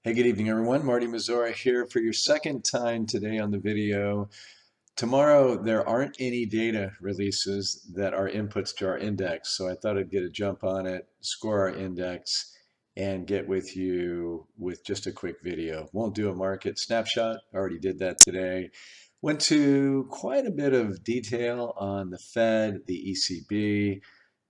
Hey, good evening, everyone. Marty Mazzora here for your second time today on the video. Tomorrow, there aren't any data releases that are inputs to our index, so I thought I'd get a jump on it, score our index, and get with you with just a quick video. Won't do a market snapshot, already did that today. Went to quite a bit of detail on the Fed, the ECB,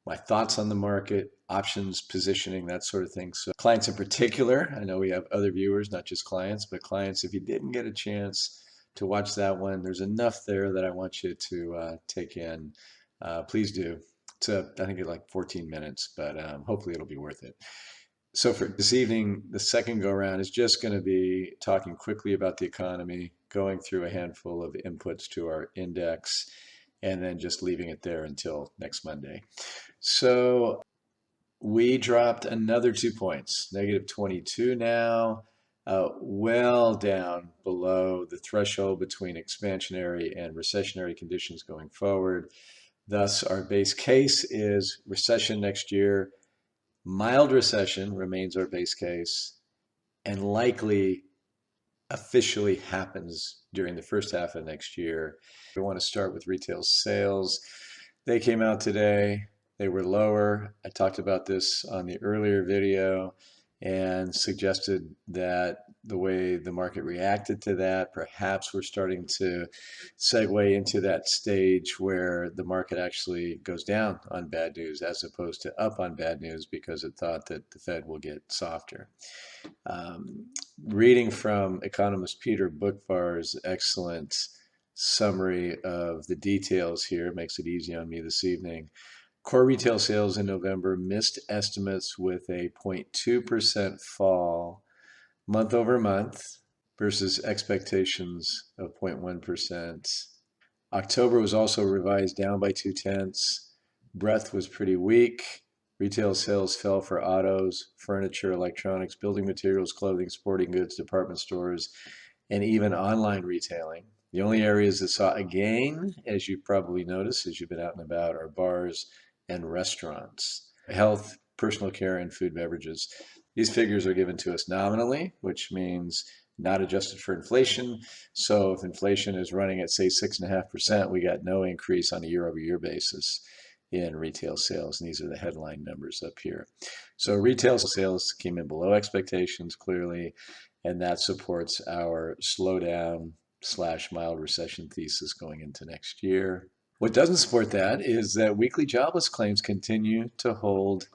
my thoughts on the market, options, positioning, that sort of thing. So clients in particular, I know we have other viewers, not just clients, but clients, if you didn't get a chance to watch that one, there's enough there that I want you to take in. Please do. I think it's like 14 minutes, but hopefully it'll be worth it. So for this evening, the second go around is just going to be talking quickly about the economy, going through a handful of inputs to our index, and then just leaving it there until next Monday. So we dropped another 2 points, negative 22 now, well down below the threshold between expansionary and recessionary conditions going forward. Thus, our base case is recession next year. Mild recession remains our base case and likely officially happens during the first half of next year. We want to start with retail sales. They came out today. They were lower. I talked about this on the earlier video and suggested that the way the market reacted to that, perhaps we're starting to segue into that stage where the market actually goes down on bad news as opposed to up on bad news because it thought that the Fed will get softer. Reading from economist Peter Bookvar's excellent summary of the details here makes it easy on me this evening. Core retail sales in November missed estimates with a 0.2% fall month over month versus expectations of 0.1%. October was also revised down by 0.2. Breadth was pretty weak. Retail sales fell for autos, furniture, electronics, building materials, clothing, sporting goods, department stores, and even online retailing. The only areas that saw a gain, as you probably noticed as you've been out and about, are bars and restaurants, health, personal care, and food beverages. These figures are given to us nominally, which means not adjusted for inflation. So if inflation is running at, say, 6.5%, we got no increase on a year-over-year basis in retail sales. And these are the headline numbers up here. So retail sales came in below expectations, clearly, and that supports our slowdown / mild recession thesis going into next year. What doesn't support that is that weekly jobless claims continue to hold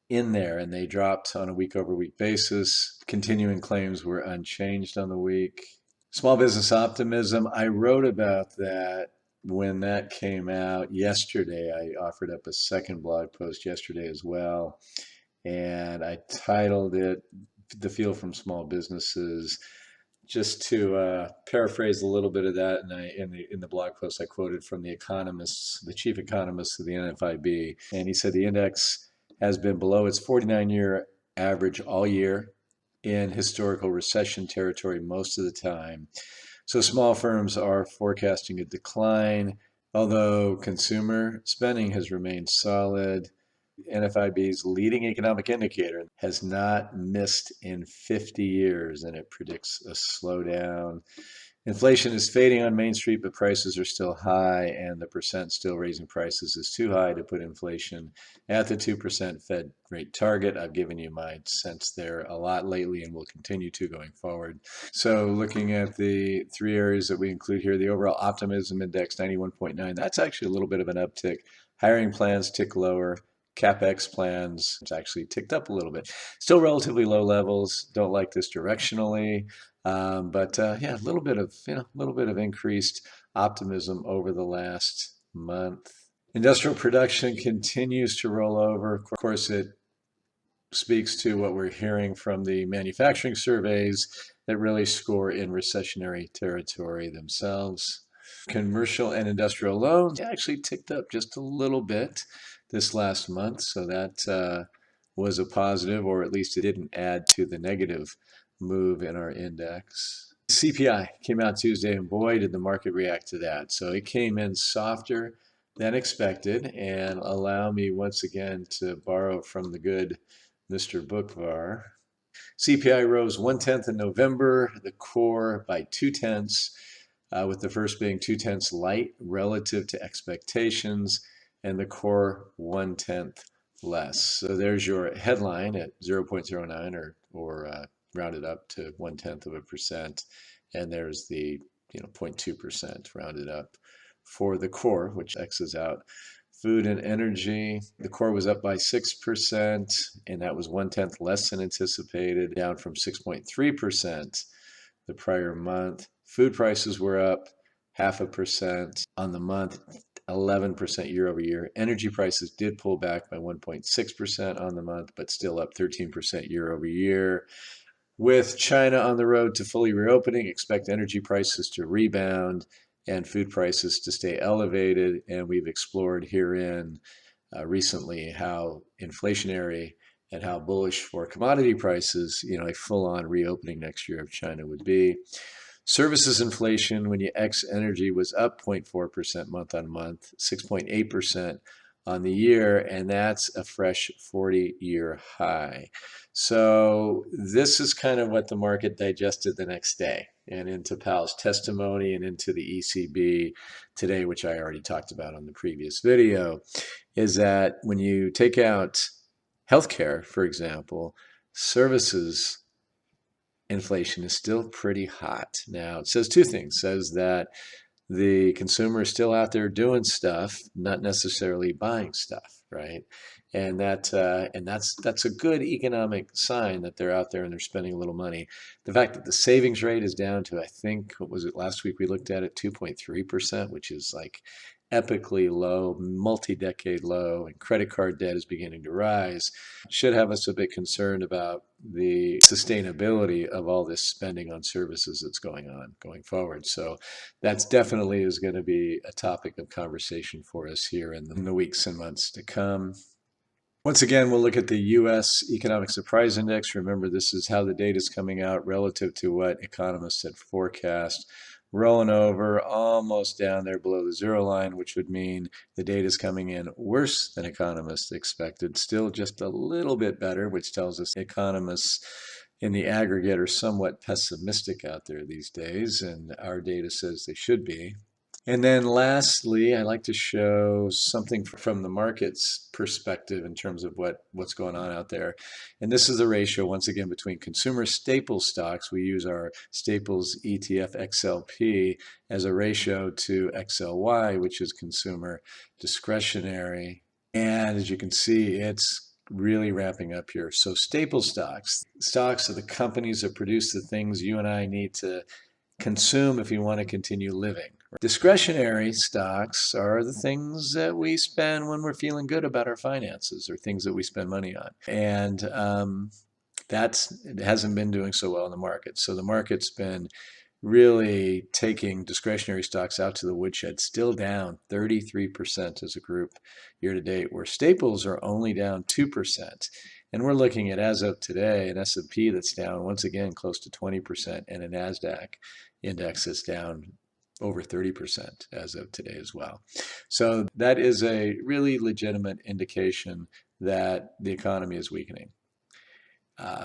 in there, and they dropped on a week-over-week basis. Continuing claims were unchanged on the week. Small business optimism, I wrote about that when that came out yesterday. I offered up a second blog post yesterday as well, and I titled it The Feel from Small Businesses. Just to paraphrase a little bit of that, and in the blog post I quoted from the chief economist of the NFIB, and he said the index has been below its 49-year average all year in historical recession territory most of the time. So small firms are forecasting a decline, although consumer spending has remained solid. NFIB's leading economic indicator has not missed in 50 years, and it predicts a slowdown. Inflation is fading on Main Street, but prices are still high, and the percent still raising prices is too high to put inflation at the 2% Fed rate target. I've given you my sense there a lot lately and will continue to going forward. So looking at the three areas that we include here, the overall optimism index 91.9, that's actually a little bit of an uptick. Hiring plans tick lower. CapEx plans, it's actually ticked up a little bit. Still relatively low levels. Don't like this directionally. But yeah, a little bit of increased optimism over the last month. Industrial production continues to roll over. Of course, it speaks to what we're hearing from the manufacturing surveys that really score in recessionary territory themselves. Commercial and industrial loans actually ticked up just a little bit this last month, so that was a positive, or at least it didn't add to the negative move in our index. CPI came out Tuesday, and boy, did the market react to that. So it came in softer than expected, and allow me once again to borrow from the good Mr. Bookvar. CPI rose 1/10 in November, the core by 2/10, with the first being 2/10 light relative to expectations, and the core 1/10 less. So there's your headline at 0.09 or rounded up to 1/10%, and there's the 0.2% rounded up for the core, which X's out. Food and energy, the core was up by 6%, and that was 1/10 less than anticipated, down from 6.3% the prior month. Food prices were up 0.5% on the month, 11% year over year. Energy prices did pull back by 1.6% on the month, but still up 13% year over year. With China on the road to fully reopening, expect energy prices to rebound and food prices to stay elevated. And we've explored herein recently how inflationary and how bullish for commodity prices, a full-on reopening next year of China would be. Services inflation, when you X energy, was up 0.4% month on month, 6.8% on the year, and that's a fresh 40-year high. So this is kind of what the market digested the next day, and into Powell's testimony and into the ECB today, which I already talked about on the previous video, is that when you take out healthcare, for example, services inflation is still pretty hot. Now, it says two things. It says that the consumer is still out there doing stuff, not necessarily buying stuff, right? And that's a good economic sign that they're out there and they're spending a little money. The fact that the savings rate is down to, I think, what was it last week we looked at it, 2.3%, which is like epically low, multi-decade low, and credit card debt is beginning to rise, should have us a bit concerned about the sustainability of all this spending on services that's going on going forward. So that's definitely is going to be a topic of conversation for us here in the weeks and months to come. Once again, we'll look at the U.S. Economic Surprise Index. Remember, this is how the data is coming out relative to what economists had forecast. Rolling over almost down there below the zero line, which would mean the data is coming in worse than economists expected, still just a little bit better, which tells us economists in the aggregate are somewhat pessimistic out there these days, and our data says they should be. And then lastly, I like to show something from the market's perspective in terms of what's going on out there. And this is the ratio, once again, between consumer staple stocks. We use our staples ETF XLP as a ratio to XLY, which is consumer discretionary. And as you can see, it's really ramping up here. So staple stocks are the companies that produce the things you and I need to consume if you want to continue living. Discretionary stocks are the things that we spend when we're feeling good about our finances, or things that we spend money on. And it hasn't been doing so well in the market. So the market's been really taking discretionary stocks out to the woodshed, still down 33% as a group year to date, where staples are only down 2%. And we're looking at, as of today, an S&P that's down once again close to 20%, and a NASDAQ index that's down over 30% as of today as well. So that is a really legitimate indication that the economy is weakening.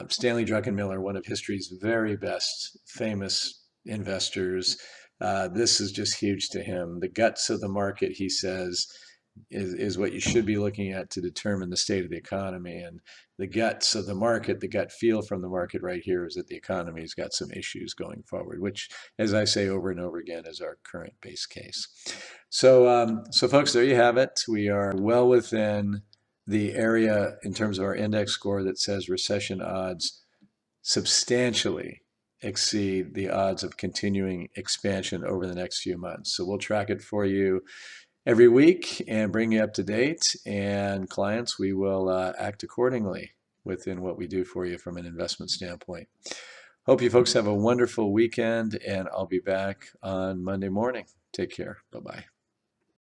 Stanley Druckenmiller, one of history's very best famous investors, this is just huge to him. The guts of the market, he says, is what you should be looking at to determine the state of the economy. And the guts of the market, the gut feel from the market right here, is that the economy's got some issues going forward, which, as I say over and over again, is our current base case. So folks, there you have it. We are well within the area in terms of our index score that says recession odds substantially exceed the odds of continuing expansion over the next few months. So we'll track it for you every week and bring you up to date. And clients, we will act accordingly within what we do for you from an investment standpoint. Hope you folks have a wonderful weekend, and I'll be back on Monday morning. Take care. Bye-bye.